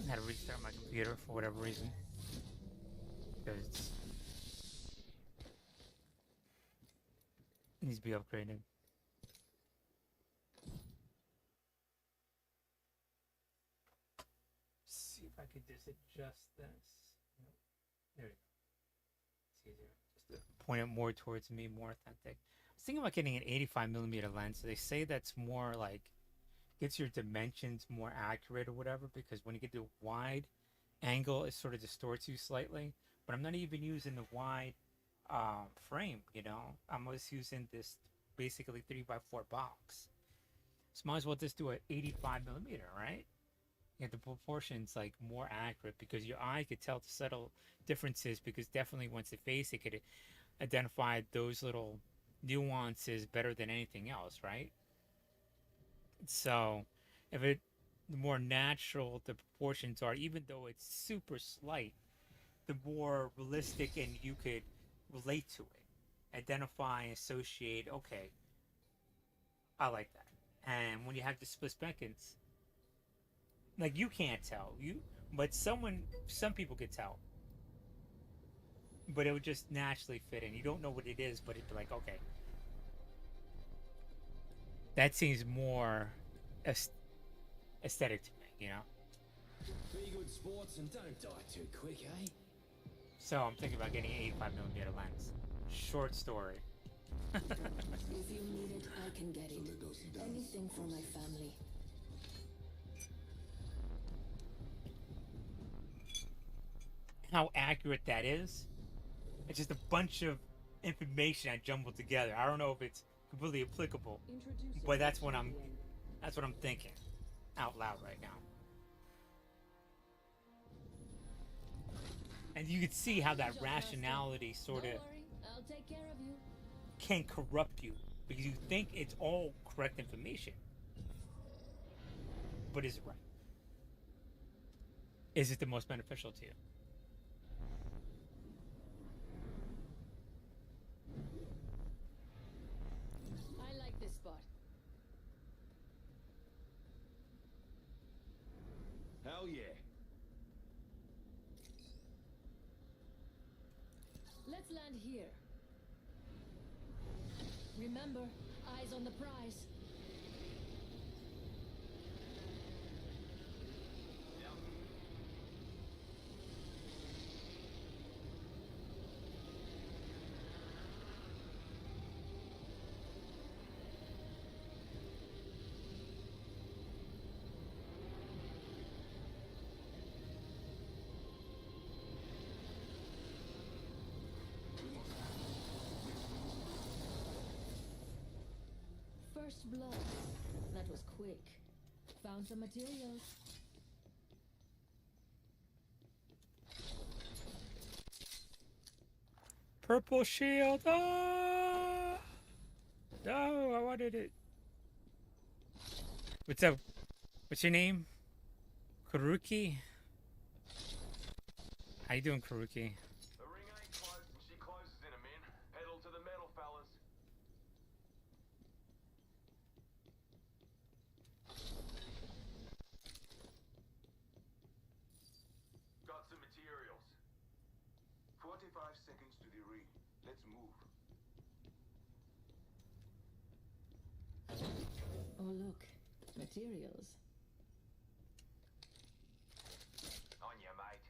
I had to restart my computer for whatever reason because it needs to be upgraded. See if I could just adjust this. Nope. There we go. It's easier. Just to point it more towards me, more authentic. I was thinking about getting an 85 millimeter lens. So they say that's more like gets your dimensions more accurate or whatever because when you get to wide angle, it sort of distorts you slightly. But I'm not even using the wide frame. I'm just using this basically 3x4 box. So might as well just do an 85 millimeter, right? Yeah, the proportions like more accurate because your eye could tell the subtle differences because definitely once it face it could identify those little nuances better than anything else, right? So if it the more natural the proportions are, even though it's super slight, the more realistic and you could relate to it, identify, associate. Okay, I like that. And when you have the split seconds, like you can't tell but some people could tell, but it would just naturally fit in. You don't know what it is, but it'd be like, okay, that seems more aesthetic to me. Be good sports and don't die too quick, eh? So I'm thinking about getting an 85 millimeter lens. Short story. If you need it, I can get it. Anything for my family. How accurate that is. It's just a bunch of information I jumbled together. I don't know if it's completely applicable, but that's what I'm thinking out loud right now. And you can see how that rationality sort of I'll take care of you. can corrupt you because you think it's all correct information, but is it right? Is it the most beneficial to you? I like this spot. Hell yeah. Let's land here. Remember, eyes on the prize. First blood. That was quick. Found some materials. Purple shield. Ah! No, I wanted it. What's up? What's your name? Karuki? How you doing, Karuki? The ring ain't closed and she closes in a min. Pedal to the metal, fellas. Got some materials. 45 seconds to the ring. Let's move. Oh, look. Materials. On ya, mate.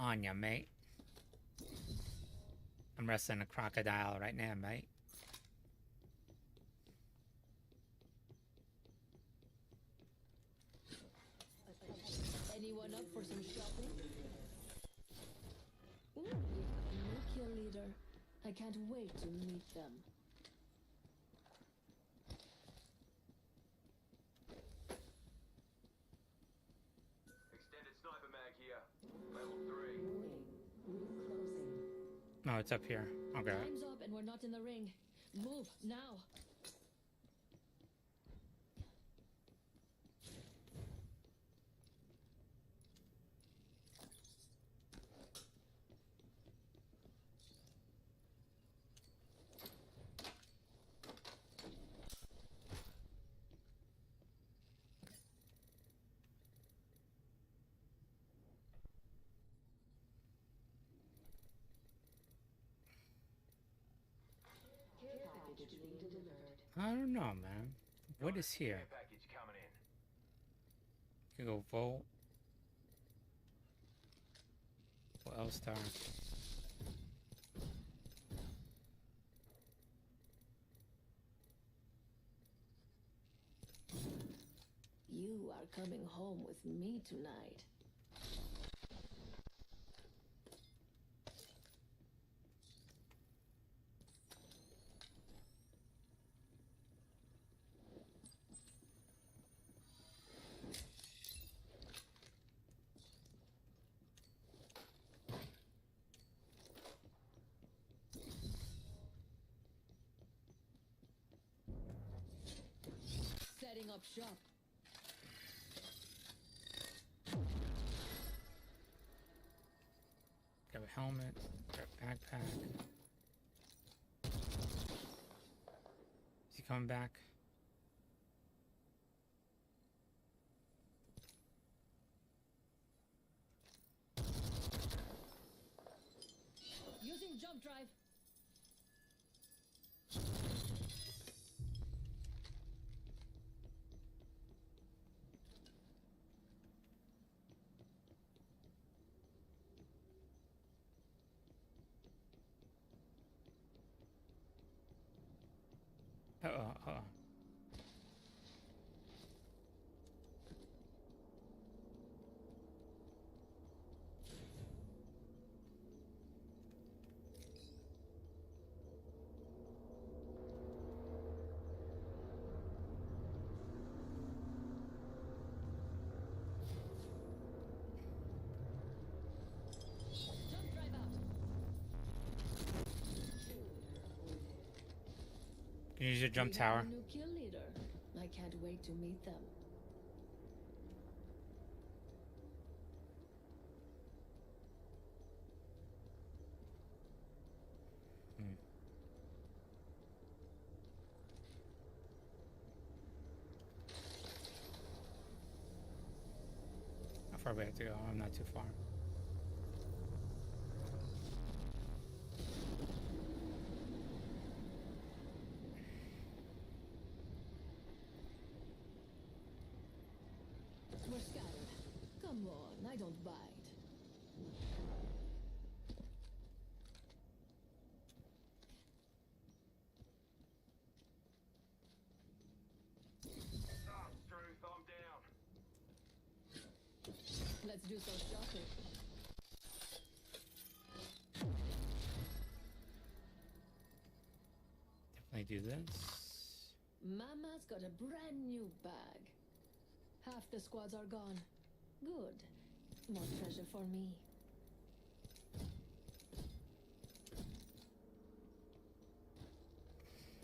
On ya, mate. I'm wrestling a crocodile right now, mate. Anyone up for some shopping? Ooh, new kill leader. I can't wait to meet them. Extended sniper mag here. Level 3. No, it's up here. Okay. Time's up and we're not in the ring. Move, now. I don't know, man. What is here? Care package coming in. You can go Volt. Or L-Star. You are coming home with me tonight. Setting up shop. Grab a helmet. Grab a backpack. Is he coming back? Using jump drive. Uh-oh. Jump drive out. Can you use your jump We have tower? a new kill leader. I can't wait to meet them. How far do we have to go? I'm not too far. We're scattered. Come on, I don't bite. Ah, Struth, I'm down. Let's do some shopping. Definitely do this. Mama's got a brand new bag. Half the squads are gone. Good. More treasure for me.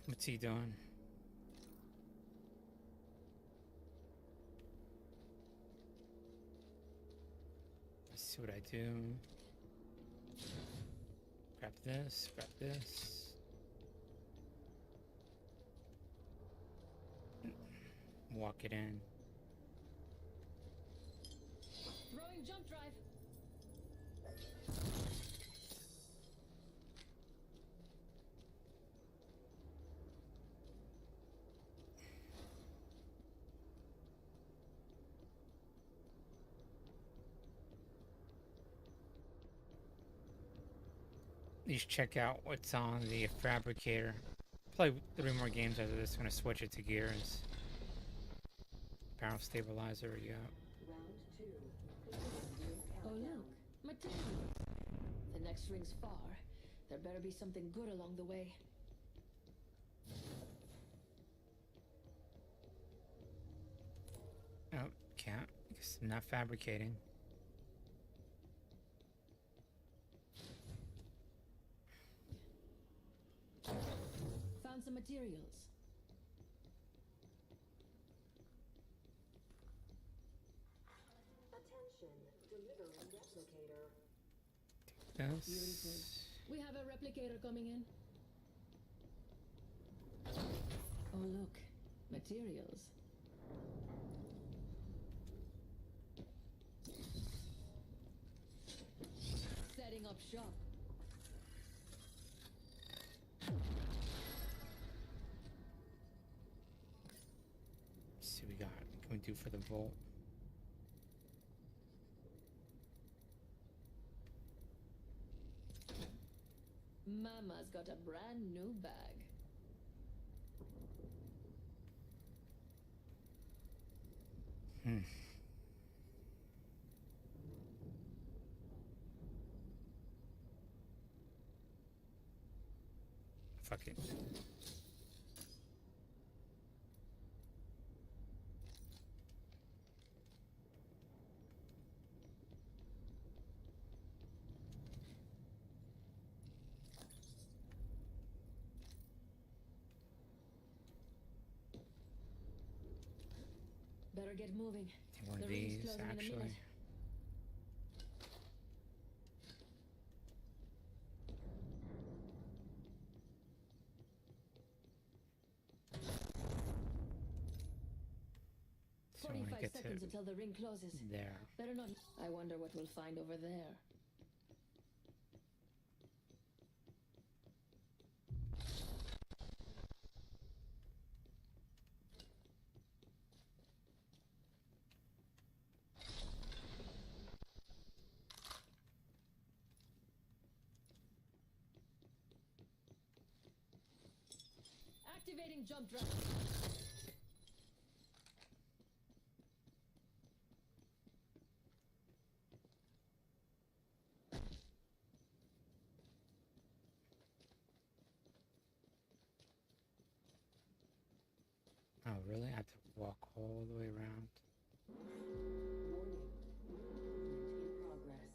What's he doing? Let's see what I do. Grab this, grab this. Walk it in. Throwing jump drive. At least check out what's on the fabricator. Play 3 more games after this. I'm gonna switch it to gears. Barrel stabilizer, yeah. Oh look, materials. The next ring's far. There better be something good along the way. Oh, can't. Because I'm not fabricating. Found some materials. Attention, delivering replicator. This. Beautiful. We have a replicator coming in. Oh look, materials. Setting up shop. see what we got. What can we do for the vault? Mama's got a brand new bag. Hmm. Fuck it. Better get moving. Take one of The ring's these, closing in a actually. minute. So I want to 45 get to seconds until the ring closes. there. Better not. I wonder what we'll find over there. Activating jump drive. Oh, really? I have to walk all the way around. Warning. Movement in progress.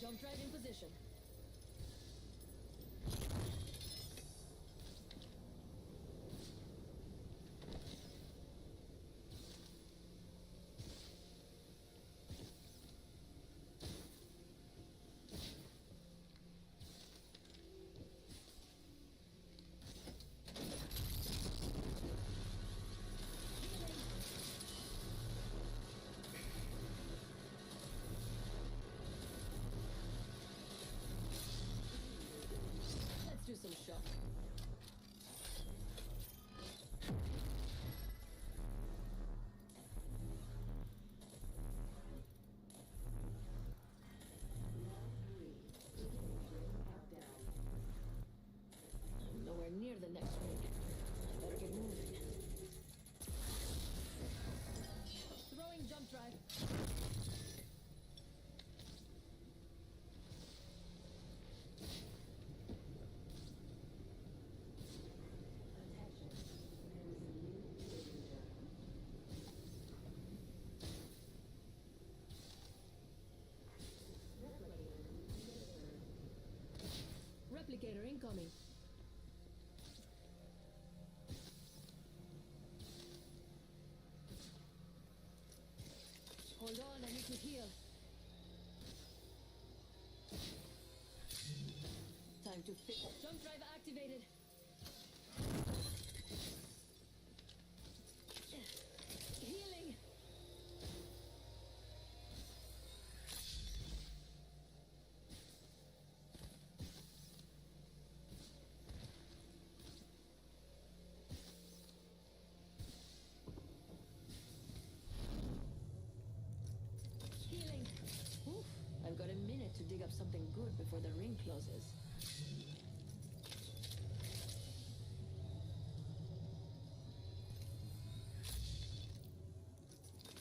Jump drive in position. Let's do some shock. Nowhere near the next ring. Better get moving. Throwing jump drive. Replicator incoming. Hold on, I need to heal. Time to fit. Jump drive activated. Healing. Healing. Oof. I've got a minute to dig up something good before the ring closes.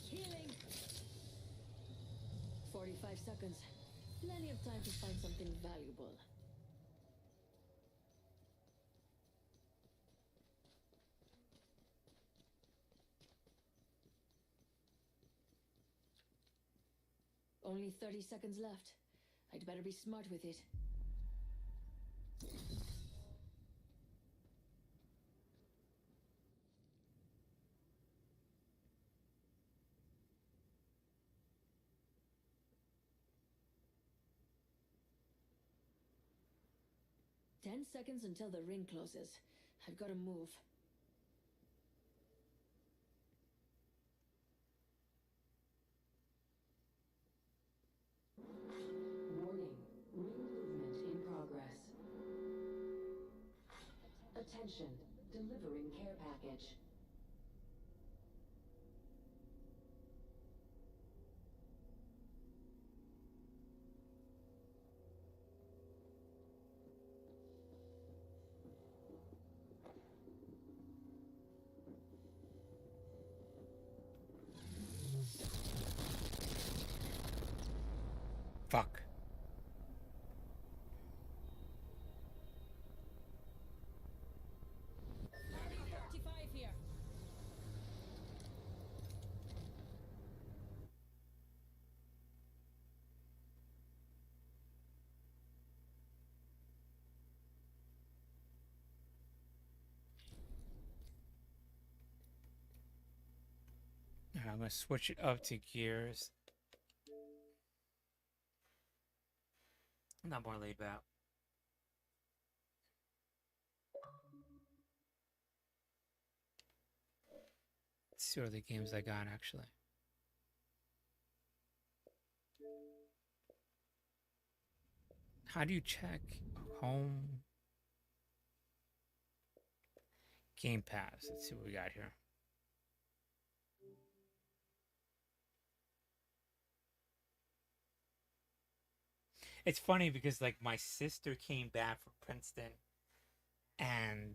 Healing. 45 seconds. Plenty of time to find something valuable. Only 30 seconds left. I'd better be smart with it. 10 seconds until the ring closes. I've got to move. Warning. Ring movement in progress. Attention. Delivering care package. Fuck. Here. Alright, I'm gonna switch it up to gears. Not more laid back. Let's see what other games I got actually. How do you check home? Game Pass. Let's see what we got here. It's funny because like my sister came back from Princeton and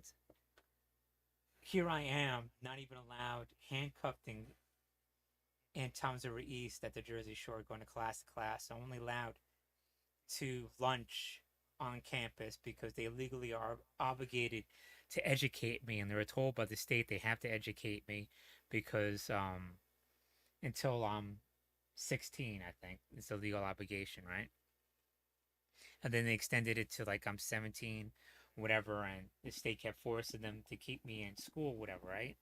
here I am, not even allowed, handcuffed in Toms River East at the Jersey Shore, going to class, I'm only allowed to lunch on campus because they legally are obligated to educate me, and they were told by the state they have to educate me because until I'm 16, I think it's a legal obligation, right? And then they extended it to like I'm 17, whatever, and the state kept forcing them to keep me in school, whatever, right?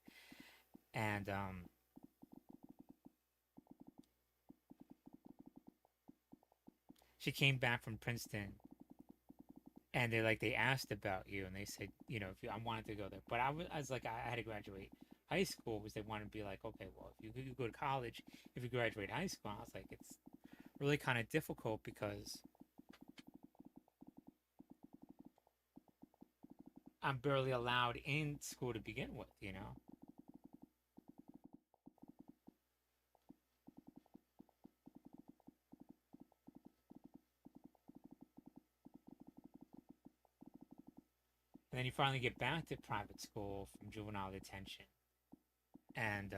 And she came back from Princeton, and they asked about you, and they said, you know, if I wanted to go there, but I was like, I had to graduate high school because they wanted to be like, okay, well, if you go to college, if you graduate high school, I was like, it's really kind of difficult because I'm barely allowed in school to begin with, you know? And then you finally get back to private school from juvenile detention. And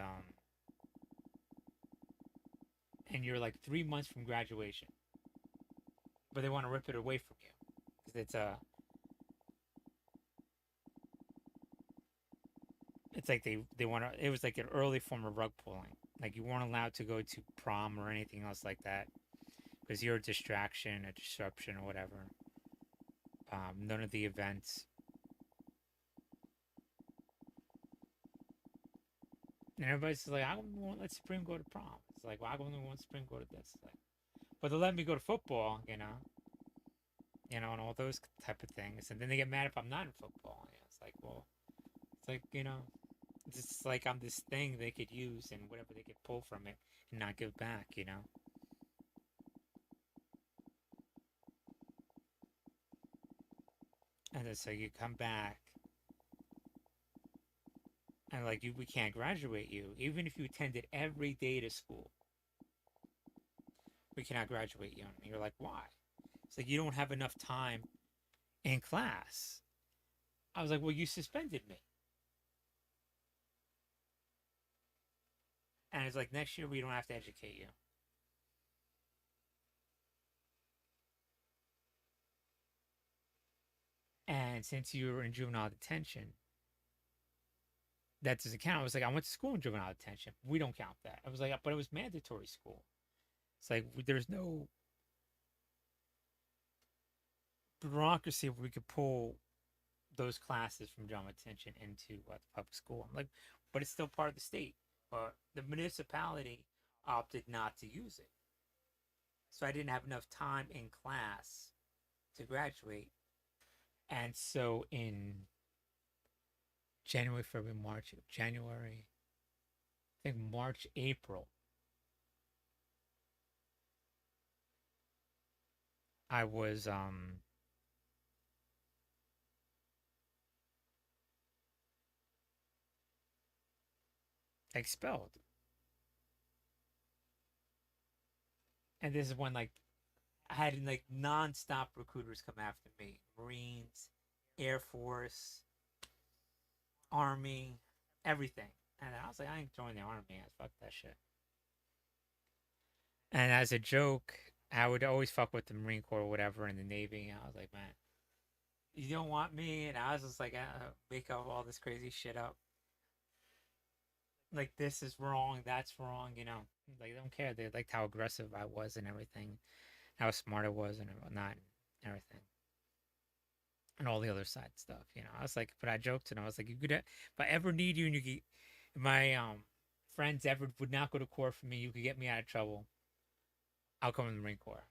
you're like 3 months from graduation. But they want to rip it away from you. Because it's like they want to, it was like an early form of rug pulling. Like you weren't allowed to go to prom or anything else like that. Because you're a distraction, a disruption, or whatever. None of the events. And everybody's like, I won't let Spring go to prom. It's like, well, I only want Spring go to this. Like, but they let me go to football, you know, and all those type of things. And then they get mad if I'm not in football. You know, it's like, well, it's like, you know, it's just like I'm this thing they could use and whatever they could pull from it and not give back, you know. And it's like you come back. And like we can't graduate you, even if you attended every day to school. We cannot graduate you. And you're like, why? It's like you don't have enough time in class. I was like, well, you suspended me. And it's like next year we don't have to educate you. And since you were in juvenile detention, that doesn't count. I was like, I went to school in juvenile detention. We don't count that. I was like, but it was mandatory school. It's like there's no bureaucracy where we could pull those classes from juvenile detention into the public school. I'm like, but it's still part of the state. But the municipality opted not to use it. So I didn't have enough time in class to graduate. And so in January, February, March, January, I think March, April, I was expelled. And this is when like I had like non-stop recruiters come after me. Marines, Air Force, Army, everything. And I was like, I ain't joining the Army. Fuck that shit. And as a joke, I would always fuck with the Marine Corps or whatever in the Navy. And I was like, man, you don't want me. And I was just like, make up all this crazy shit up. Like, this is wrong. That's wrong. You know, like, they don't care. They liked how aggressive I was and everything, how smart I was and whatnot, and everything. And all the other side stuff, you know. I was like, but I joked and I was like, you could, if I ever need you and you could, my friends ever would not go to court for me, you could get me out of trouble, I'll come in the Marine Corps.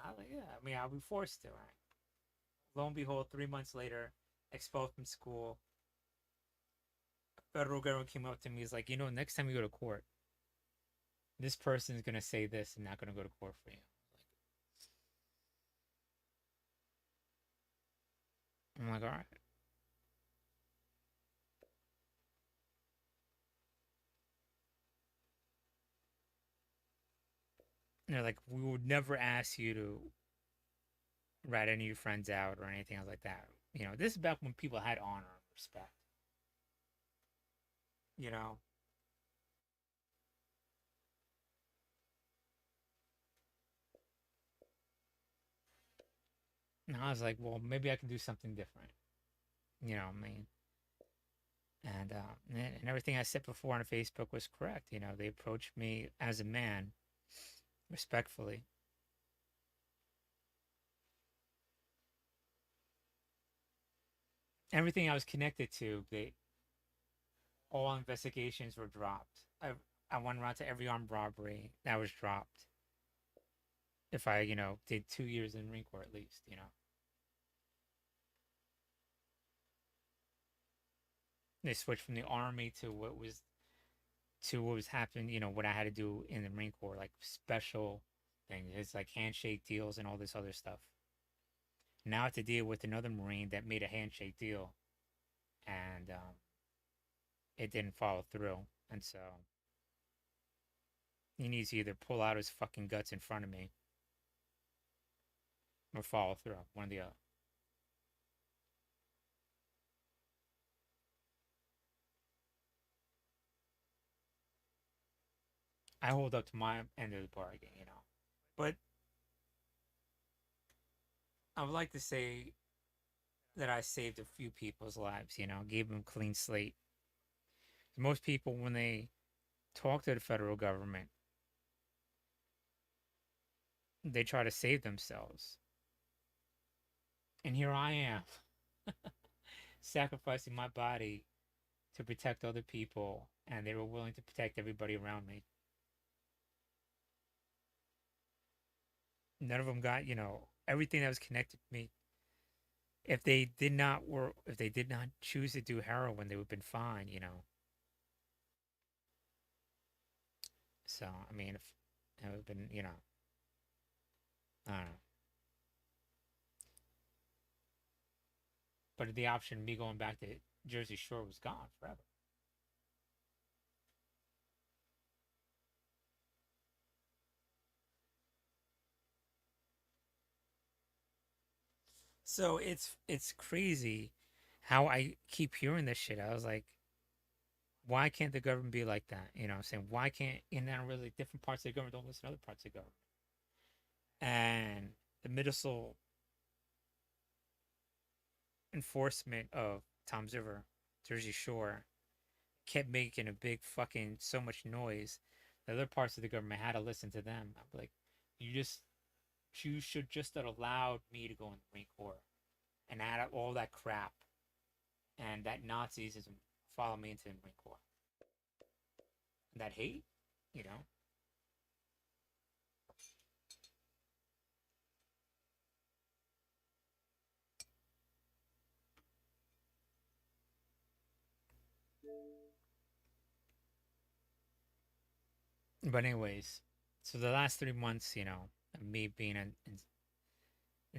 I was like, yeah, I mean, I'll be forced to, right? Lo and behold, 3 months later, expelled from school. Federal government came up to me, is like, you know, next time you go to court, this person is gonna say this and not gonna go to court for you. I'm like, all right. And they're like, we would never ask you to rat any of your friends out or anything else like that. You know, this is back when people had honor and respect. You know? And I was like, well, maybe I can do something different. You know what I mean? And everything I said before on Facebook was correct. You know, they approached me as a man, respectfully. Everything I was connected to, all investigations were dropped. I went around to every armed robbery that was dropped. If I, you know, did 2 years in the Marine Corps at least, you know. They switched from the Army to what was happening, you know, what I had to do in the Marine Corps, like special things. It's like handshake deals and all this other stuff. Now I have to deal with another Marine that made a handshake deal and it didn't follow through. And so he needs to either pull out his fucking guts in front of me or follow through, one or the other. I hold up to my end of the bargain, you know. But I would like to say that I saved a few people's lives, you know, gave them a clean slate. Most people, when they talk to the federal government, they try to save themselves. And here I am, sacrificing my body to protect other people, and they were willing to protect everybody around me. None of them got, you know, everything that was connected to me. If they did not choose to do heroin, they would have been fine, you know. So, I mean, if it would have been, you know, I don't know. But the option of me going back to Jersey Shore was gone forever. So it's crazy how I keep hearing this shit. I was like, why can't the government be like that? You know what I'm saying? Why can't, and then really different parts of the government don't listen to other parts of the government? And the municipal enforcement of Tom's River, Jersey Shore, kept making a big fucking so much noise. The other parts of the government had to listen to them. I'm like, you should just have allowed me to go in the Marine Corps and add up all that crap and that Nazism follow me into the Marine Corps. And that hate, you know. But anyways, so the last 3 months, of me being in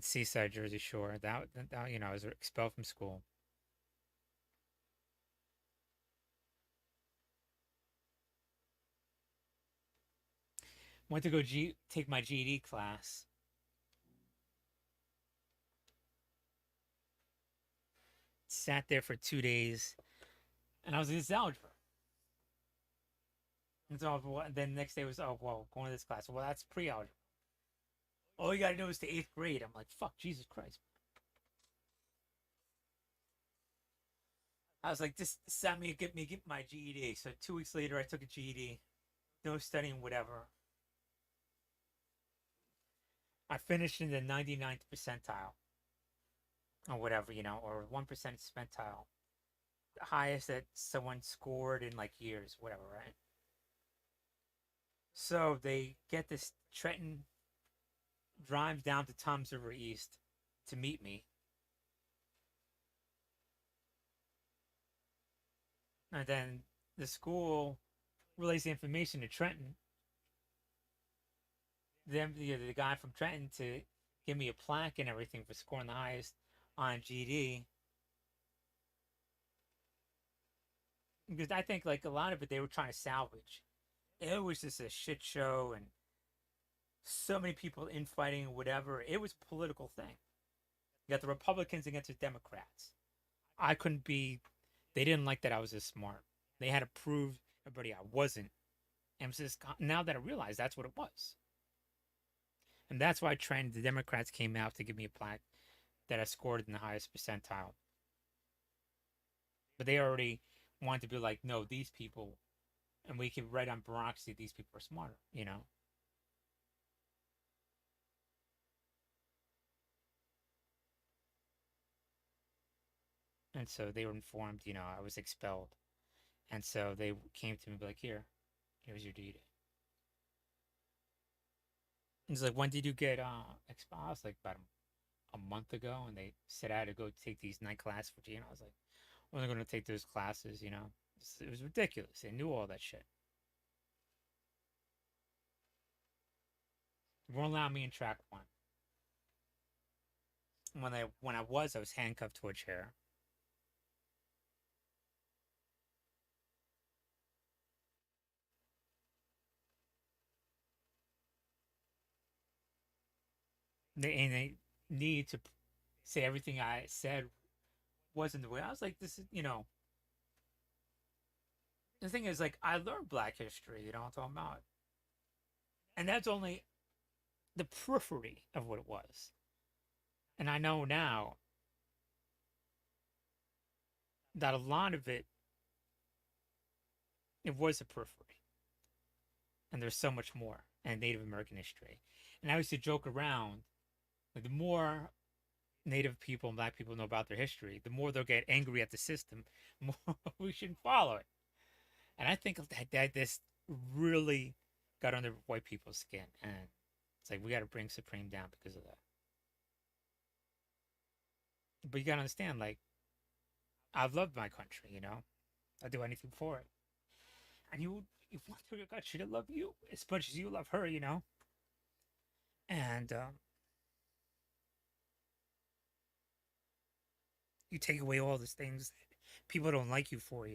Seaside, Jersey Shore, that I was expelled from school. Went to go take my GED class. Sat there for 2 days, and I was in algebra. And so then the next day was, oh, well, going to this class. Well, that's pre-algebra. All you got to do is to 8th grade. I'm like, fuck, Jesus Christ. I was like, just send me, get my GED. So 2 weeks later, I took a GED. No studying, whatever. I finished in the 99th percentile. Or whatever, or 1% percentile. The highest that someone scored in like years, whatever, right? So they get this Trenton drives down to Toms River East to meet me. And then the school relays the information to Trenton. Then the guy from Trenton to give me a plaque and everything for scoring the highest on GD. Because I think like a lot of it they were trying to salvage. It was just a shit show and so many people infighting and whatever. It was a political thing. You got the Republicans against the Democrats. They didn't like that I was this smart. They had to prove everybody I wasn't. And just, now that I realize that's what it was. And that's why the Democrats came out to give me a plaque that I scored in the highest percentile. But they already wanted to be like, no, these people, and we can write on bureaucracy, these people are smarter, And so they were informed, I was expelled. And so they came to me and be like, here's your deed. He's like, when did you get expelled? I was like, about a month ago. And they said I had to go take these night classes for G. And I was like, I'm only going to take those classes, It was ridiculous. They knew all that shit. They won't allow me in track 1. When I was handcuffed to a chair. They need to say everything I said wasn't the way. I was like, this is, The thing is, like, I learned Black history, I'm talking about. And that's only the periphery of what it was. And I know now that a lot of it was a periphery. And there's so much more in Native American history. And I used to joke around, like, the more Native people and Black people know about their history, the more they'll get angry at the system, the more we should follow it. And I think that this really got under white people's skin. And it's like, we got to bring Supreme down because of that. But you got to understand, like, I've loved my country, I'd do anything for it. And you want your country to love you as much as you love her, And you take away all these things that people don't like you for,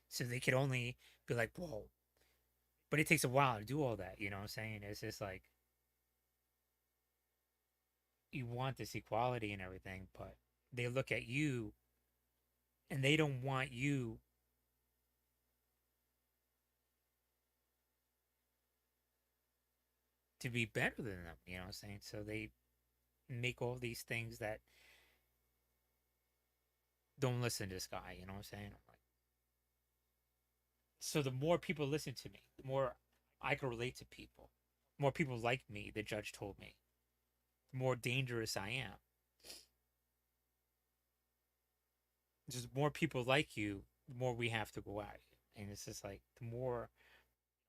So they could only be like, whoa. But it takes a while to do all that, what I'm saying? It's just like, you want this equality and everything, but they look at you and they don't want you to be better than them, what I'm saying? So they make all these things that don't listen to this guy, what I'm saying? So the more people listen to me, the more I can relate to people. The more people like me, the judge told me, the more dangerous I am. Just more people like you, the more we have to go at you. And it's just like, the more,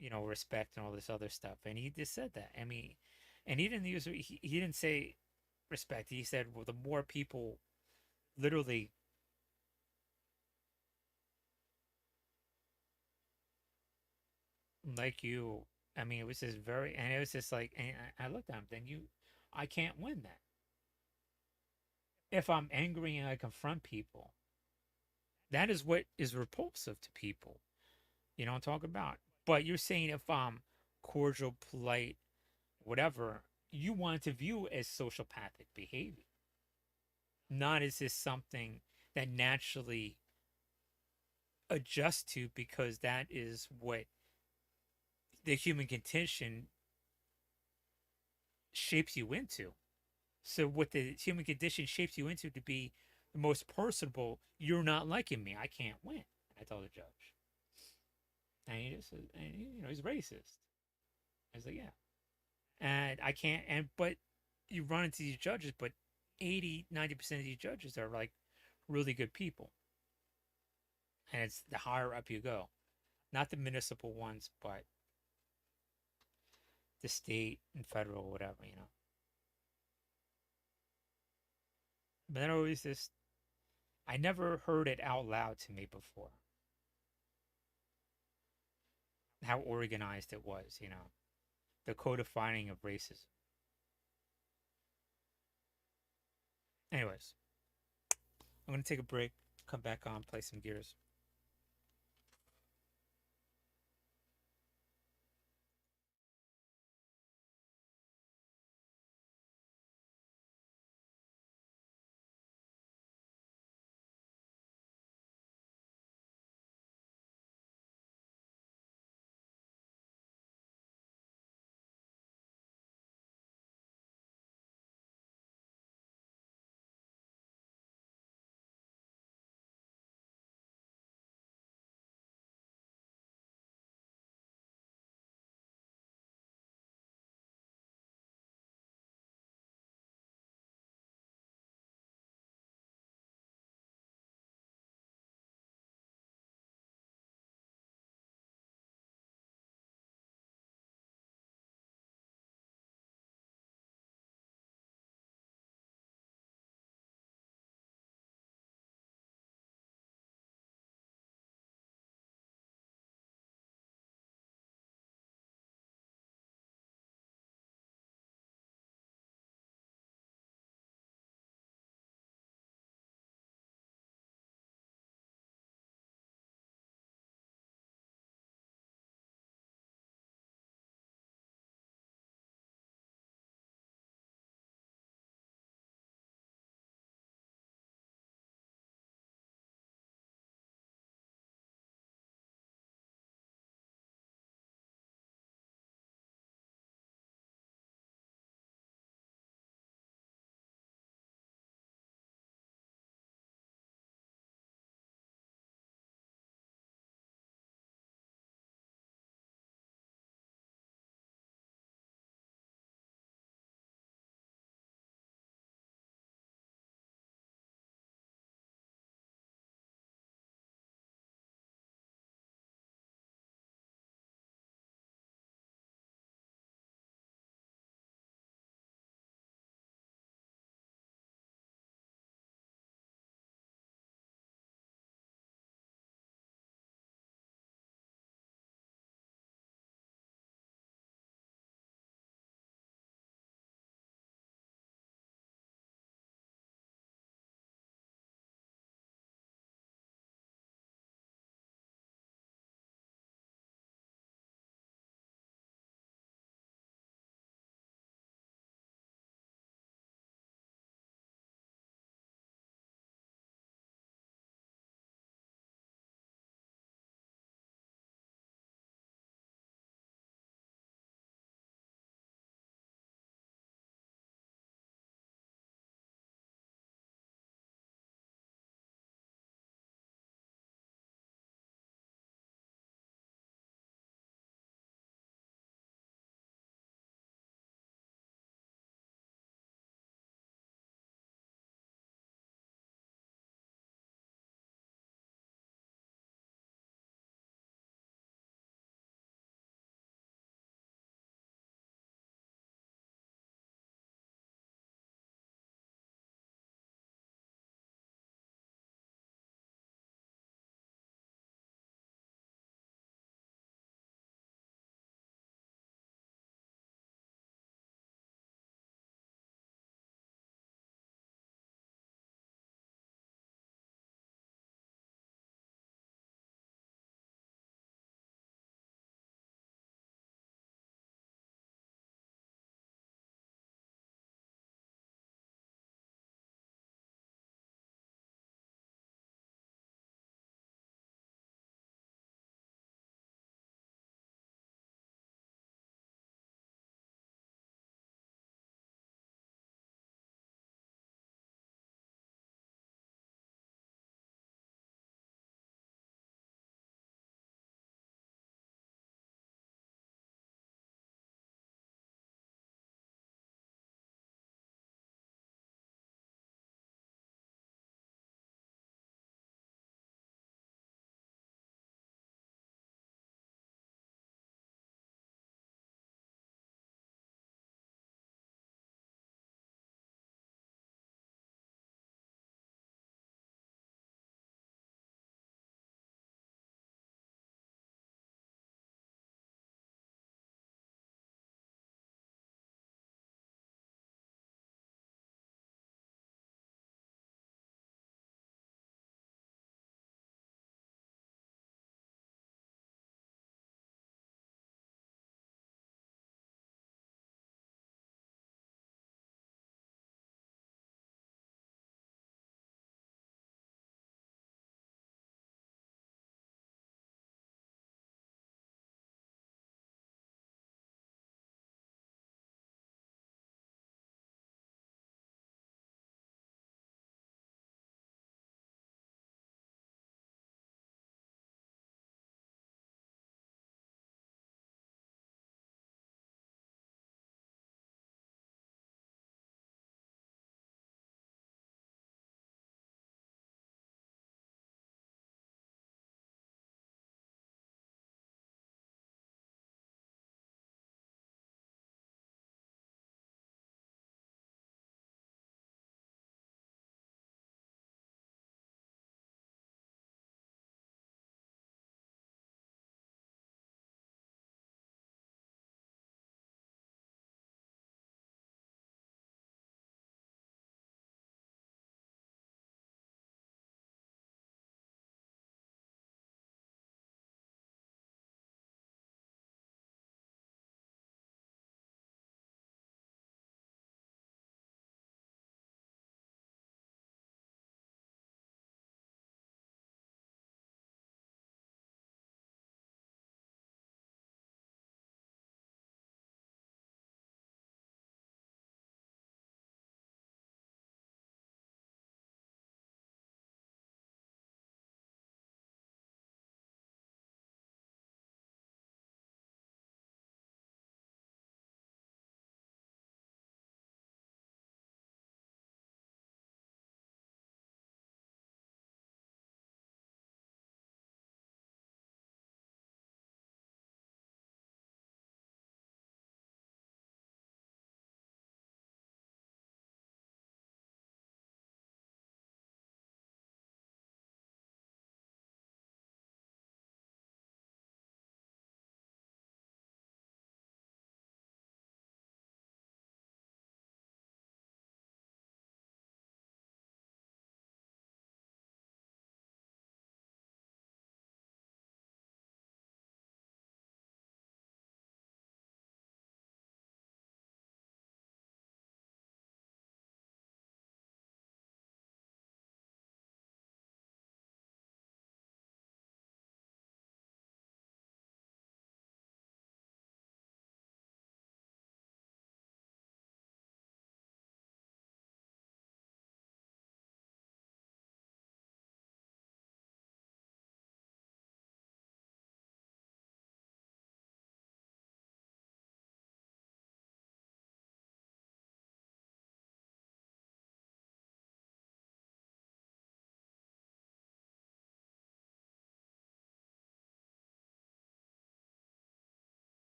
respect and all this other stuff. And he just said that. I mean, and he didn't say respect. He said, well, the more people literally like you. I mean, it was just very, and it was just like, and I looked at him. Then I can't win that. If I'm angry and I confront people, that is what is repulsive to people. You know what I'm talking about? But you're saying if I'm cordial, polite, whatever, you want to view as sociopathic behavior, not as just something that naturally adjust to because that is what the human condition shapes you into. So what the human condition shapes you into to be the most personable, you're not liking me. I can't win. I told the judge. And he just, and he's racist. I was like, yeah. And I can't, but you run into these judges, but 80-90% of these judges are like really good people. And it's the higher up you go. Not the municipal ones, but the state and federal, whatever. But then always this, I never heard it out loud to me before. How organized it was. The codifying of racism. Anyways, I'm going to take a break, come back on, play some Gears.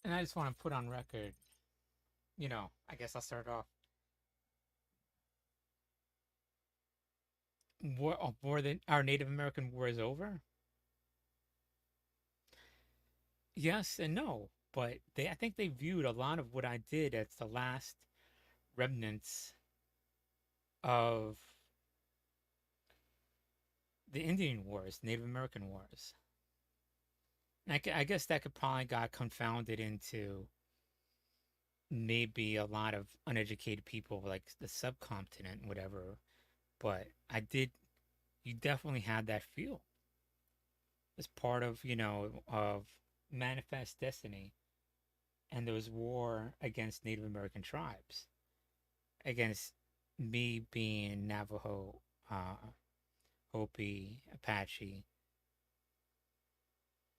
And I just want to put on record, I guess I'll start off. Our Native American war is over? Yes and no. But I think they viewed a lot of what I did as the last remnants of the Indian Wars, Native American Wars. And I guess that could probably got confounded into maybe a lot of uneducated people like the subcontinent, whatever. But you definitely had that feel as part of, of Manifest Destiny. And there was war against Native American tribes, against me being Navajo, Hopi, Apache.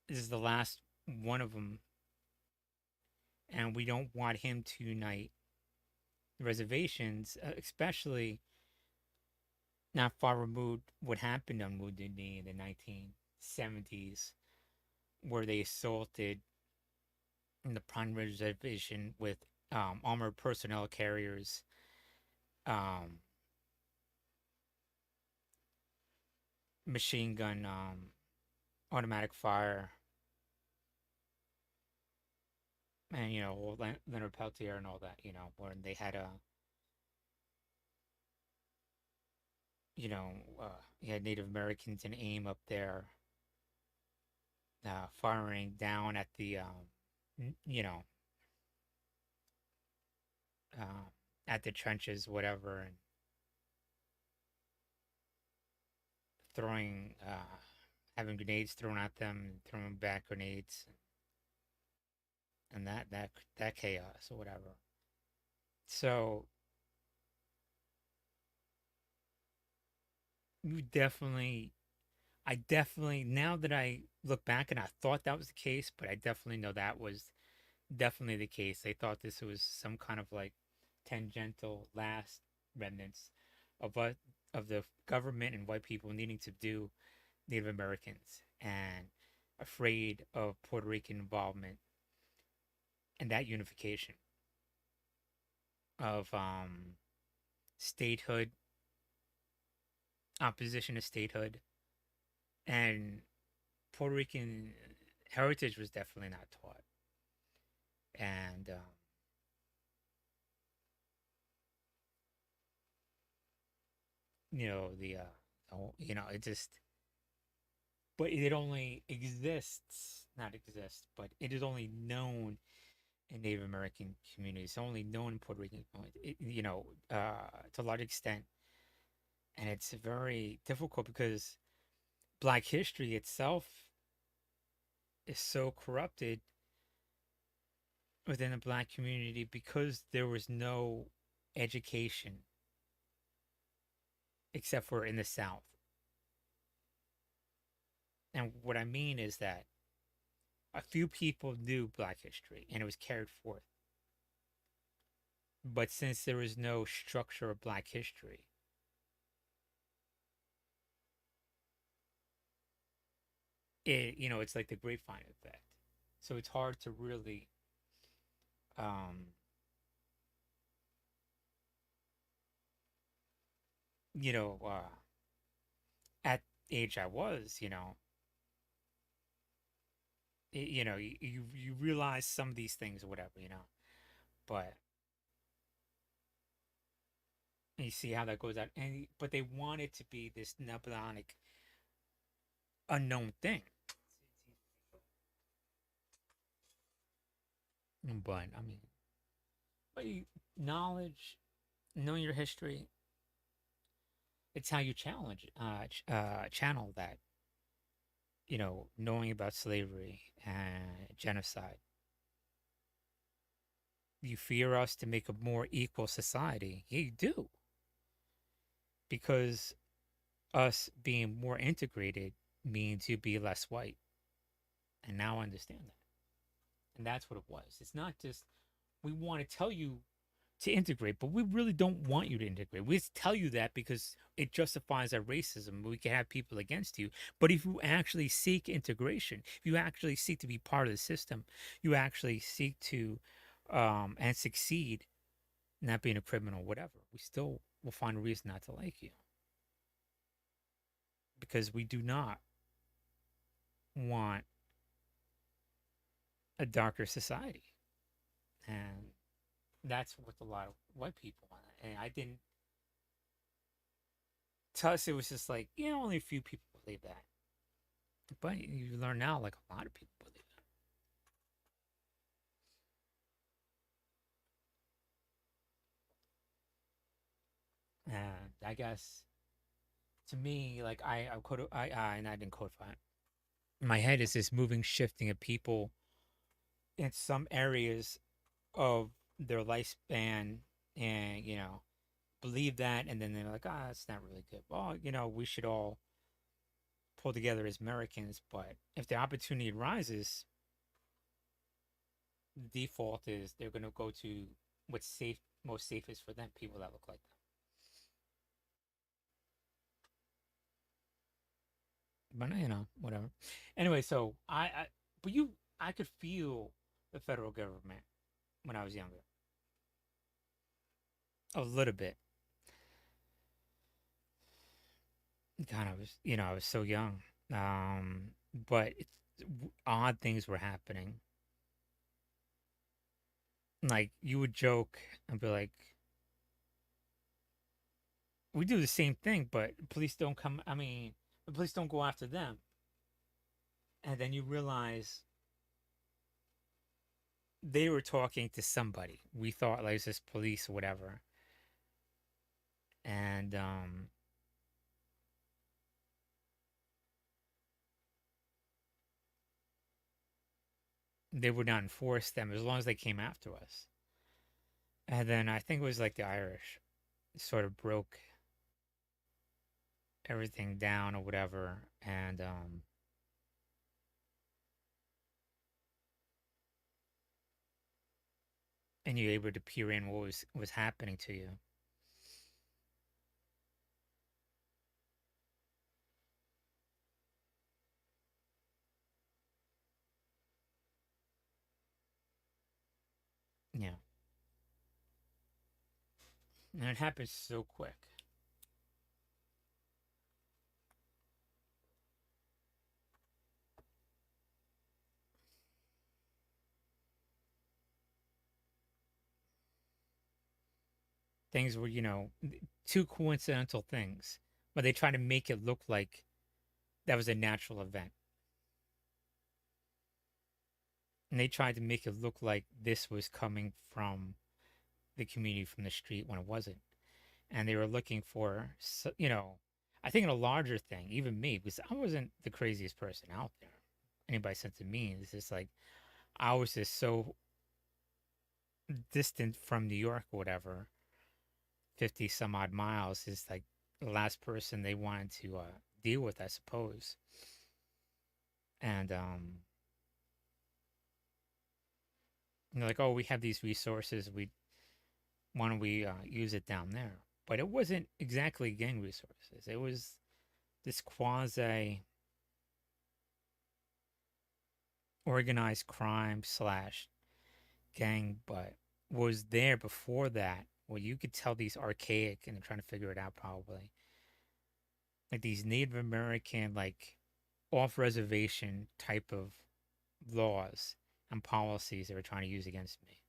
This is the last one of them, and we don't want him to unite reservations, especially not far removed what happened on Wounded Knee in the 1970s, where they assaulted in the Pine Ridge Reservation with armored personnel carriers, machine gun, automatic fire, and Leonard Peltier and all that. When they had you had Native Americans in AIM up there, firing down at the at the trenches, whatever, and throwing, having grenades thrown at them, throwing back grenades, and that chaos or whatever. So I definitely, now that I look back and I thought that was the case, but I definitely know that was definitely the case. They thought this was some kind of like tangential last remnants of the government and white people needing to do Native Americans, and afraid of Puerto Rican involvement and that unification of statehood, opposition to statehood, and Puerto Rican heritage was definitely not taught. And it just, but it only exists, not exists, but it is only known in Native American communities. It's only known in Puerto Rican communities, to a large extent. And it's very difficult because Black history itself is so corrupted within the Black community because there was no education except for in the South. And what I mean is that a few people knew Black history and it was carried forth. But since there was no structure of Black history, it's like the grapevine effect. So it's hard to really at the age I was, you realize some of these things or whatever, but you see how that goes out, but they want it to be this nebulonic, unknown thing. But I mean, knowledge, knowing your history, it's how you channel that. Knowing about slavery and genocide. You fear us to make a more equal society. Yeah, you do. Because us being more integrated means you be less white. And now I understand that. And that's what it was. It's not just, we want to tell you to integrate, but we really don't want you to integrate. We just tell you that because it justifies our racism. We can have people against you. But if you actually seek integration, if you actually seek to be part of the system, you actually seek to and succeed, not being a criminal, whatever, we still will find a reason not to like you. Because we do not want a darker society. And that's what a lot of white people want. And I didn't. To us, it was just like, only a few people believe that. But you learn now, like, a lot of people believe that. And I guess, to me, like, and I didn't codify it. In my head is this moving, shifting of people in some areas of their lifespan, and believe that, and then they're like, it's not really good. Well, we should all pull together as Americans, but if the opportunity arises, the default is they're going to go to what's most safest for them, people that look like them. But whatever. Anyway, so I could feel the federal government when I was younger, a little bit. God, I was so young. But odd things were happening. Like, you would joke and be like, we do the same thing, but police don't come. I mean, the police don't go after them. And then you realize they were talking to somebody. We thought like it was this police or whatever. And they would not enforce them as long as they came after us. And then I think it was like the Irish sort of broke everything down or whatever, and you're able to peer in what was happening to you. Yeah. And it happens so quick. Things were, two coincidental things, but they try to make it look like that was a natural event. And they tried to make it look like this was coming from the community, from the street, when it wasn't. And they were looking for, I think in a larger thing, even me, because I wasn't the craziest person out there. Anybody said to me, it's just like, I was just so distant from New York or whatever, 50 some odd miles is like the last person they wanted to deal with, I suppose. And like, oh, we have these resources, why don't we use it down there? But it wasn't exactly gang resources. It was this quasi organized crime / gang, but was there before that. Well, you could tell these archaic, and they're trying to figure it out probably, like these Native American, like off-reservation type of laws and policies they were trying to use against me.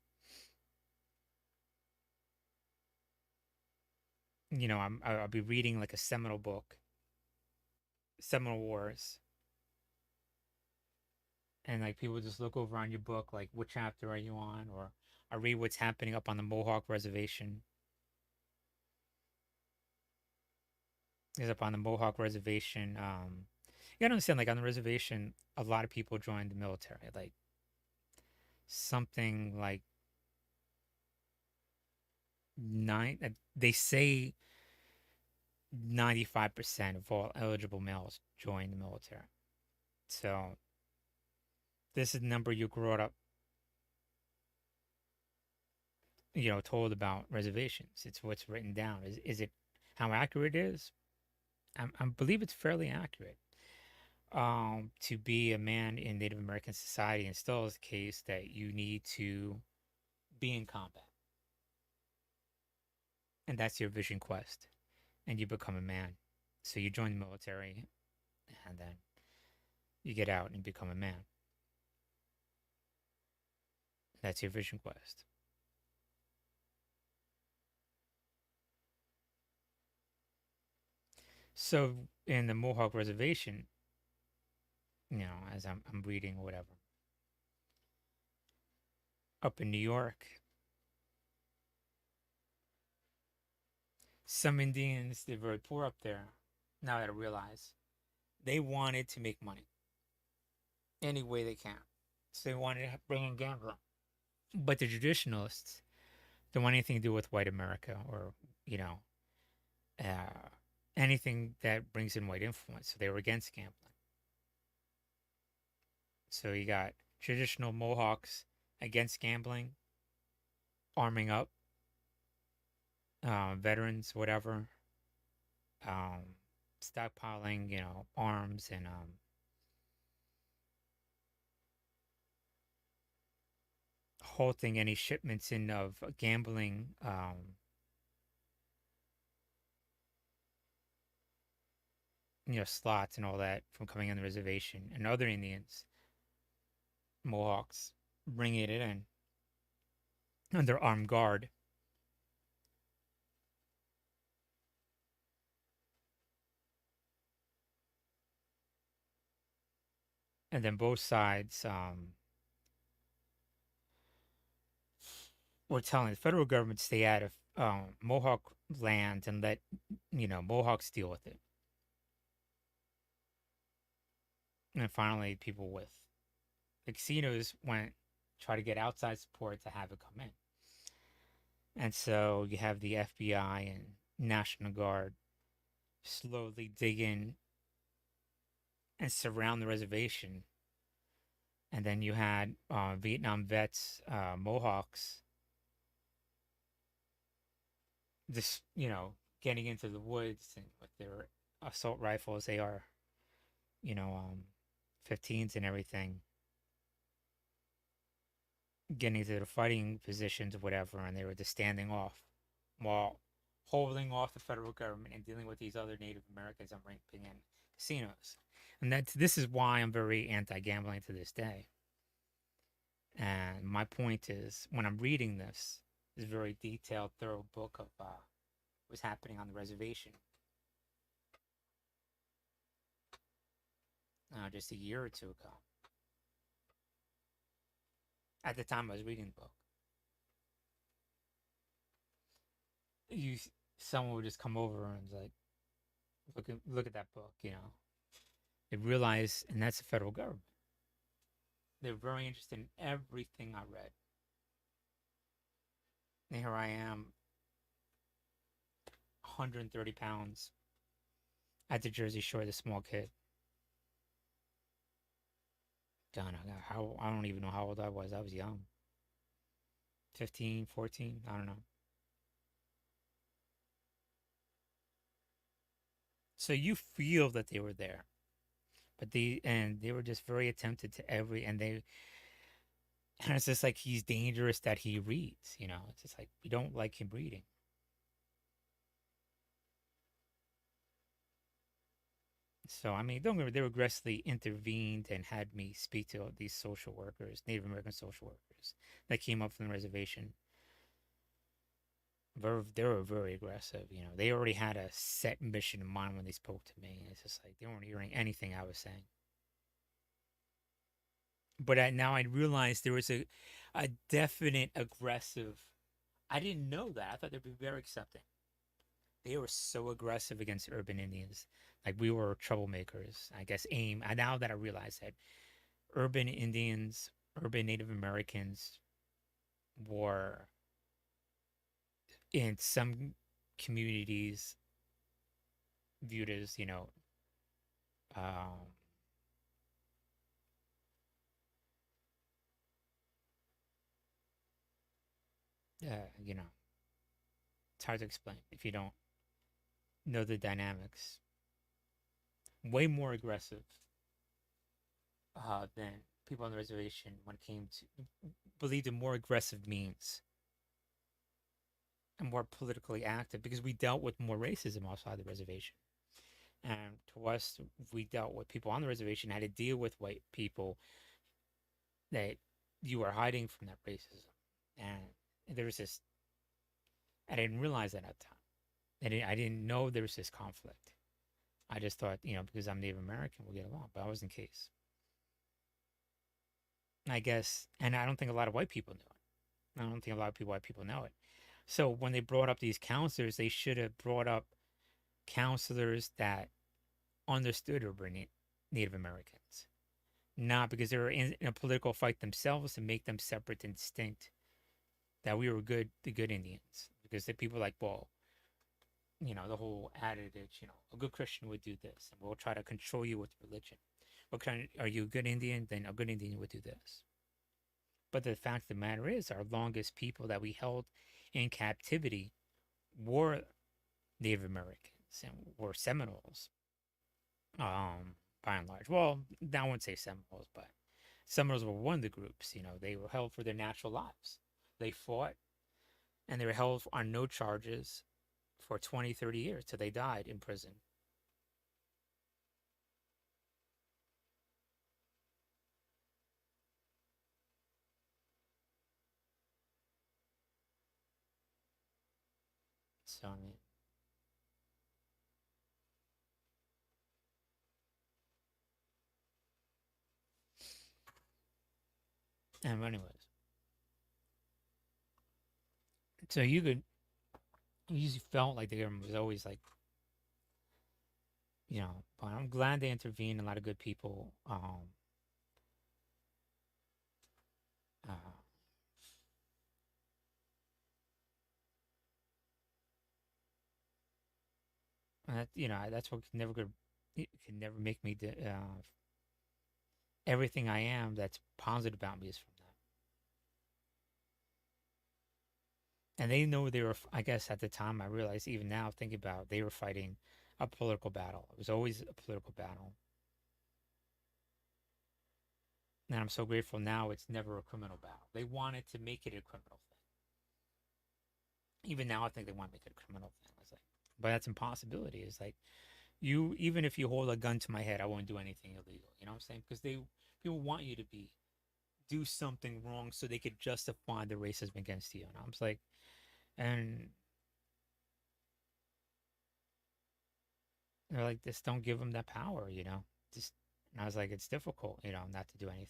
I'll be reading like a Seminole book, Seminole Wars, and like people just look over on your book, like, what chapter are you on? Or I read what's happening up on the Mohawk Reservation. Because up on the Mohawk Reservation, you gotta understand, like, on the reservation, a lot of people joined the military. Like, something like they say 95% of all eligible males join the military. So this is the number you grew up told about reservations. It's what's written down. Is it how accurate it is? I believe it's fairly accurate. To be a man in Native American society, and still is the case that you need to be in combat, and that's your vision quest, and you become a man. So you join the military, and then you get out and become a man. That's your vision quest. So in the Mohawk Reservation, as I'm reading or whatever, up in New York, some Indians, they're very poor up there. Now that I realize, they wanted to make money any way they can. So they wanted to bring in gambling. But the traditionalists don't want anything to do with white America or, uh, anything that brings in white influence. So they were against gambling. So you got traditional Mohawks against gambling, arming up, veterans, whatever, stockpiling, arms and halting any shipments in of gambling, slots and all that from coming on the reservation, and other Indians, Mohawks, bringing it in under armed guard. And then both sides were telling the federal government to stay out of Mohawk land and let Mohawks deal with it. And finally, people with the casinos try to get outside support to have it come in. And so you have the FBI and National Guard slowly dig in and surround the reservation. And then you had Vietnam vets, Mohawks, just, getting into the woods and with their assault rifles, AR, 15s and everything, getting into their fighting positions or whatever, and they were just standing off while holding off the federal government and dealing with these other Native Americans and bringing in casinos. And this is why I'm very anti-gambling to this day. And my point is, when I'm reading this very detailed, thorough book of what's happening on the reservation, just a year or two ago, at the time I was reading the book, someone would just come over and was like, look at that book, They realize, and that's the federal government. They're very interested in everything I read. And here I am, 130 pounds, at the Jersey Shore, the small kid. God, I don't even know how old I was. I was young. 15, 14, I don't know. So you feel that they were there. But they were just very attentive to and it's just like he's dangerous that he reads, It's just like we don't like him reading. So, don't get me wrong, they aggressively intervened and had me speak to these social workers, Native American social workers that came up from the reservation. They were very aggressive, They already had a set mission in mind when they spoke to me. It's just like they weren't hearing anything I was saying. But now I realized there was a definite aggressive. I didn't know that. I thought they'd be very accepting. They were so aggressive against urban Indians. Like we were troublemakers, I guess. Now that I realize that urban Indians, urban Native Americans were, in some communities, viewed as, you know, it's hard to explain if you don't know the dynamics. Way more aggressive than people on the reservation when it came to believed in more aggressive means and more politically active because we dealt with more racism outside the reservation. And to us, we dealt with people on the reservation had to deal with white people that you were hiding from that racism. And there was this, I didn't realize that at the time. I didn't know there was this conflict. I just thought, because I'm Native American, we'll get along. But that wasn't the case. I guess, and I don't think a lot of white people knew it. I don't think a lot of white people know it. So when they brought up these counselors, they should have brought up counselors that understood urban Native Americans. Not because they were in a political fight themselves to make them separate and distinct. That we were the good Indians. Because the people like, well, the whole adage, a good Christian would do this, and we'll try to control you with religion. Are you a good Indian? Then a good Indian would do this. But the fact of the matter is, our longest people that we held in captivity were Native Americans and were Seminoles. By and large, well, I wouldn't say Seminoles, but Seminoles were one of the groups. They were held for their natural lives. They fought, and they were held on no charges for 20, 30 years till they died in prison. So, I mean, and anyways, so you usually felt like the government was always like, but I'm glad they intervened. A lot of good people. That's what can never make me everything I am that's positive about me is from them. And they know they were, I guess at the time, I realized even now, thinking about it, they were fighting a political battle. It was always a political battle. And I'm so grateful now it's never a criminal battle. They wanted to make it a criminal thing. Even now, I think they want to make it a criminal thing. It's like, but that's impossibility. It's like, even if you hold a gun to my head, I won't do anything illegal. You know what I'm saying? Because people want you to do something wrong so they could justify the racism against you. And I was like, and they're like, just don't give them that power, Just, and I was like, it's difficult, not to do anything.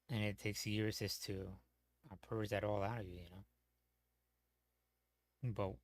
And it takes years just to purge that all out of you, But,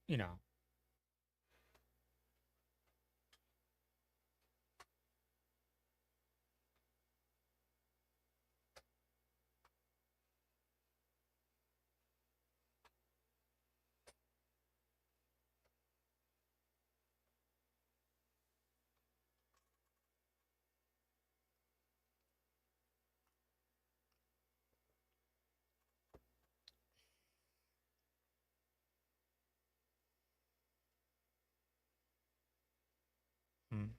hmm.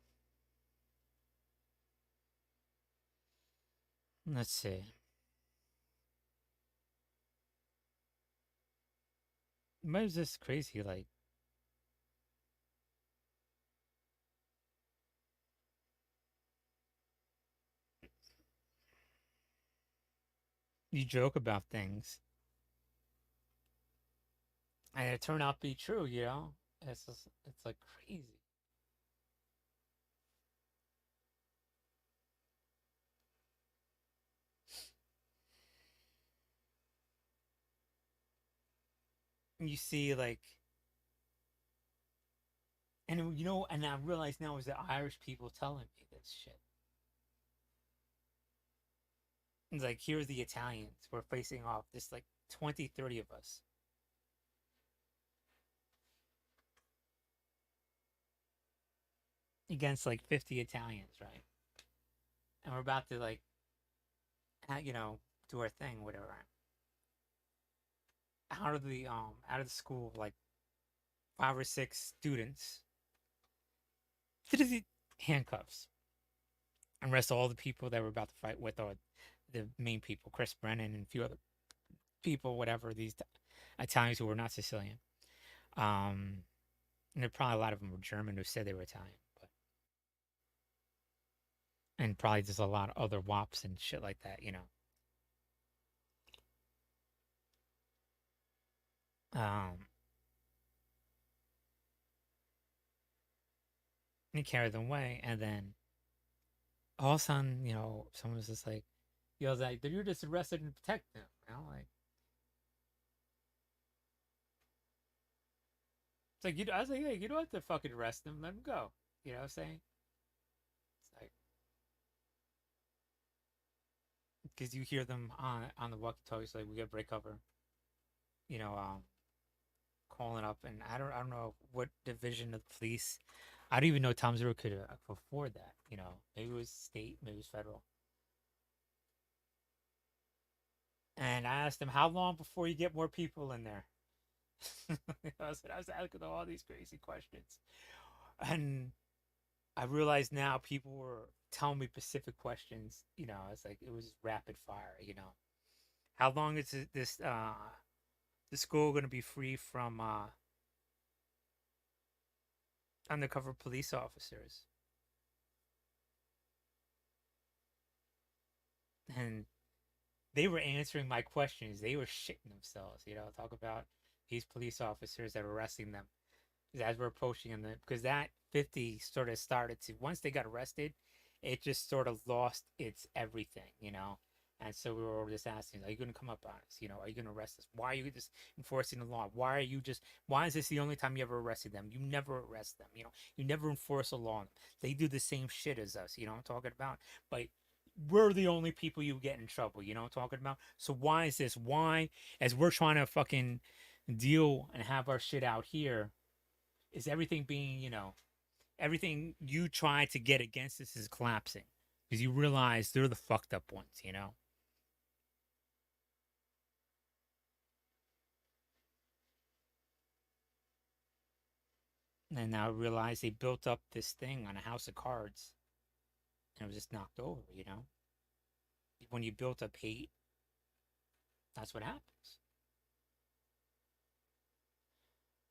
Let's see. But it's just crazy, like, you joke about things and it turned out to be true, it's like crazy. You see, like, and and I realize now is the Irish people telling me this shit. It's like, here's the Italians. We're facing off. This like 20, 30 of us. Against like 50 Italians, right? And we're about to like, to our thing, whatever. Out of the school, like 5 or 6 students, handcuffs, and arrest all the people that were about to fight with, or the main people, Chris Brennan and a few other people, whatever, these Italians who were not Sicilian. And there probably a lot of them were German who said they were Italian, but and probably just a lot of other wops and shit like that, you know. And he carried them away, and then all of a sudden, you know, someone was just like, yells like, "You're just arrested and protect them," you know, like. It's like, I was like, hey, you don't have to fucking arrest them. Let them go. You know what I'm saying? It's like, because you hear them on the walkie-talkies, like, we got break cover. You know, calling up, and I don't know what division of the police. I don't even know Tom Zero could afford that. You know, maybe it was state, maybe it was federal. And I asked him, how long before you get more people in there? I was asking all these crazy questions, and I realize now people were telling me specific questions. You know, it's like it was rapid fire. You know, how long is this the school going to be free from undercover police officers? And they were answering my questions. They were shitting themselves. You know, talk about these police officers that were arresting them as we're approaching them, because that 50 sort of started to, once they got arrested, it just sort of lost its everything, you know. And so we were just asking, are you going to come up on us? You know, are you going to arrest us? Why are you just enforcing the law? Why is this the only time you ever arrested them? You never arrest them, you know. You never enforce a law on them. They do the same shit as us, you know what I'm talking about? But we're the only people you get in trouble, you know what I'm talking about? So why is this? Why, as we're trying to fucking deal and have our shit out here, is everything being, you know, everything you try to get against us is collapsing because you realize they're the fucked up ones, you know? And now I realize they built up this thing on a house of cards and it was just knocked over, you know? When you built up hate, that's what happens.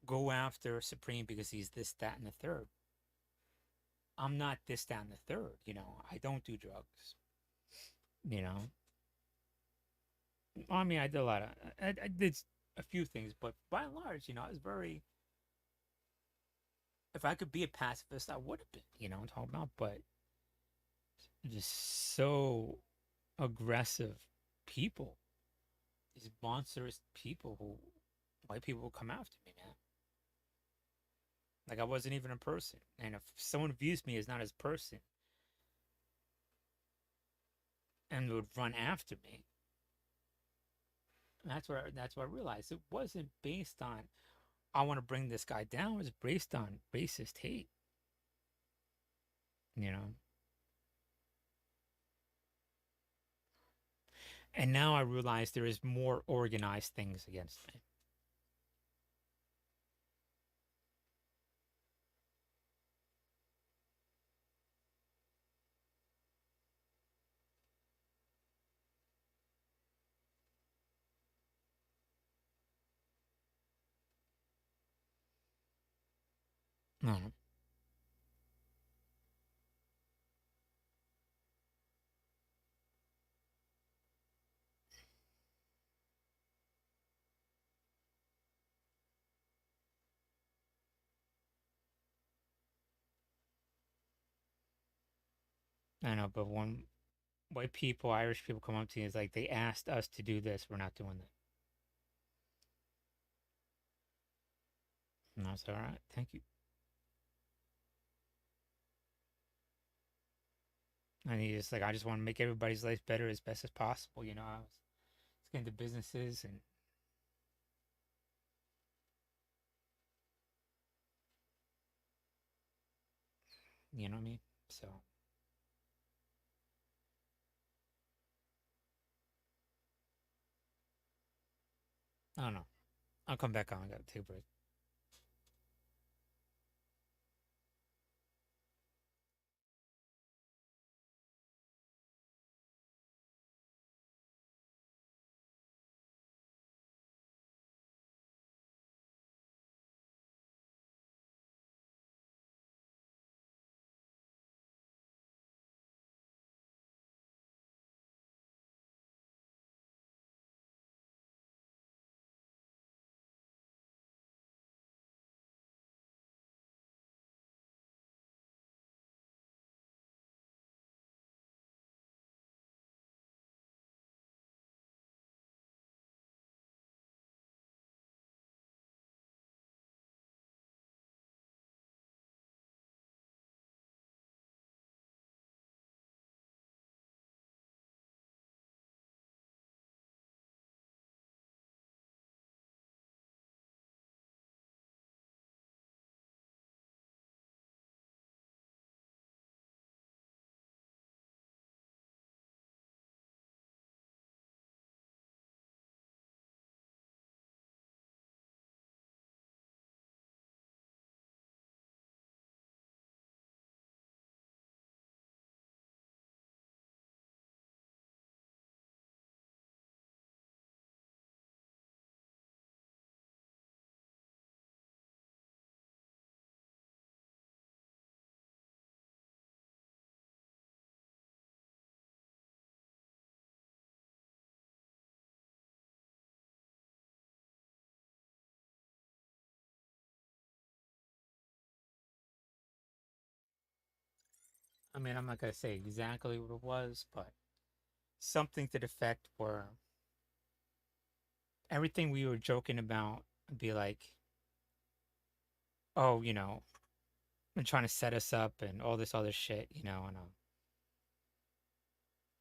Go after Supreme because he's this, that, and the third. I'm not this, that, and the third, you know? I don't do drugs, you know? I mean, I did a lot of, I did a few things, but by and large, you know, I was very, if I could be a pacifist, I would have been, you know what I'm talking about? But just so aggressive people, these monstrous people who, white people will come after me, man. Like I wasn't even a person. And if someone views me as not as a person and would run after me, that's what I realized. It wasn't based on I want to bring this guy down. It was based on racist hate. You know? And now I realize there is more organized things against me. No. I know, but when white people, Irish people come up to me, it's like they asked us to do this. We're not doing that. And I was all right. Thank you. And he just like, I just want to make everybody's life better as best as possible. You know, I was getting into businesses and you know what I mean? So I don't know. I'll come back on. I gotta take a break. I mean, I'm not gonna say exactly what it was, but something to the effect where everything we were joking about would be like, oh, and trying to set us up and all this other shit, and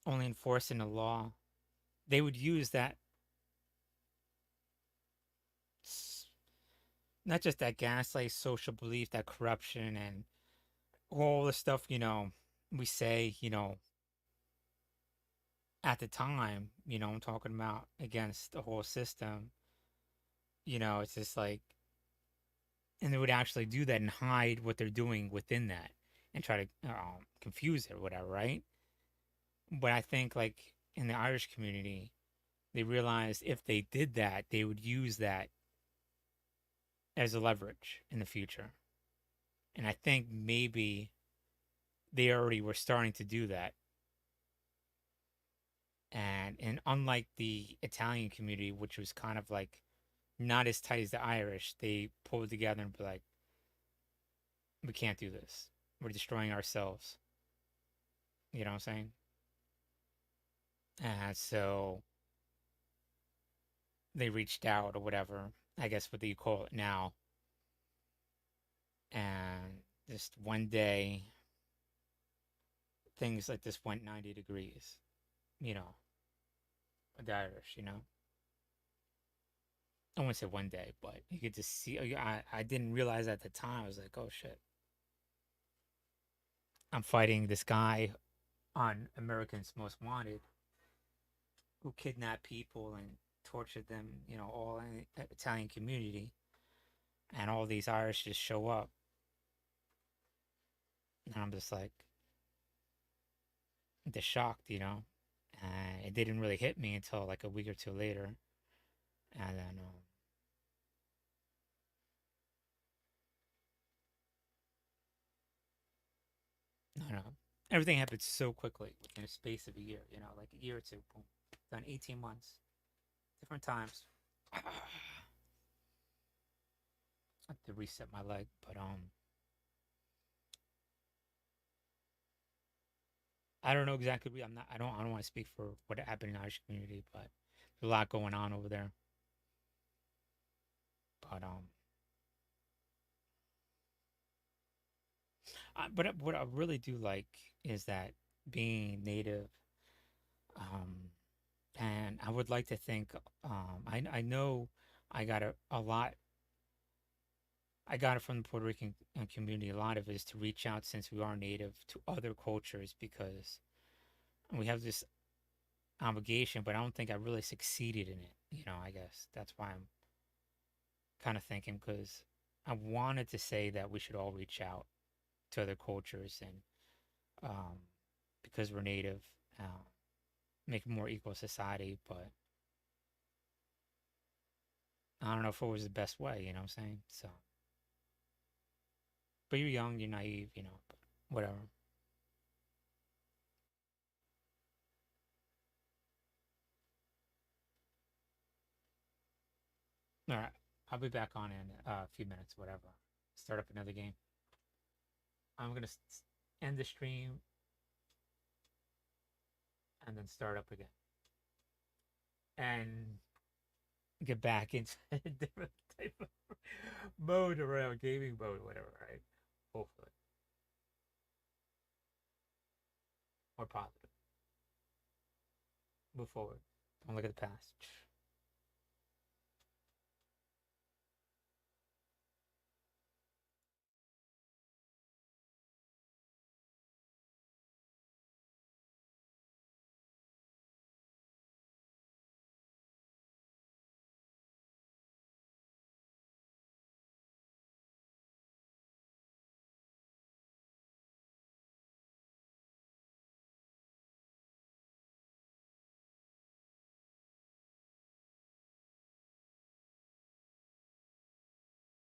only enforcing the law. They would use that, not just that gaslight social belief, that corruption and all the stuff, we say, at the time, I'm talking about against the whole system, it's just like, and they would actually do that and hide what they're doing within that and try to confuse it or whatever, right? But I think, like, in the Irish community, they realized if they did that, they would use that as a leverage in the future. And I think maybe they already were starting to do that. And unlike the Italian community, which was kind of like not as tight as the Irish, they pulled together and be like, we can't do this. We're destroying ourselves. You know what I'm saying? And so they reached out or whatever, I guess what do you call it now. And just one day, things like this went 90 degrees, you know, with the Irish, I wouldn't say one day, but you could just see. I didn't realize at the time. I was like, oh shit. I'm fighting this guy on American's Most Wanted who kidnapped people and tortured them, all in the Italian community. And all these Irish just show up. And I'm just like, just shocked, And it didn't really hit me until like a week or two later. And then, I don't know. Everything happened so quickly within a space of a year, like a year or two. Boom. Done 18 months. Different times. I have to reset my leg, but I don't know exactly. I'm not. I don't want to speak for what happened in the Irish community, but there's a lot going on over there. But but what I really do like is that being native, um, and I would like to think, I know I got a lot. I got it from the Puerto Rican community. A lot of it is to reach out since we are native to other cultures because we have this obligation, but I don't think I really succeeded in it. I guess that's why I'm kind of thinking, because I wanted to say that we should all reach out to other cultures and because we're native, make a more equal society, but I don't know if it was the best way, you know what I'm saying? So, but you're young, you're naive, but whatever. All right, I'll be back on in a few minutes, whatever. Start up another game. I'm gonna end the stream and then start up again and get back into a different type of mode around gaming mode, whatever, right? Hopefully, more positive. Move forward. Don't look at the past.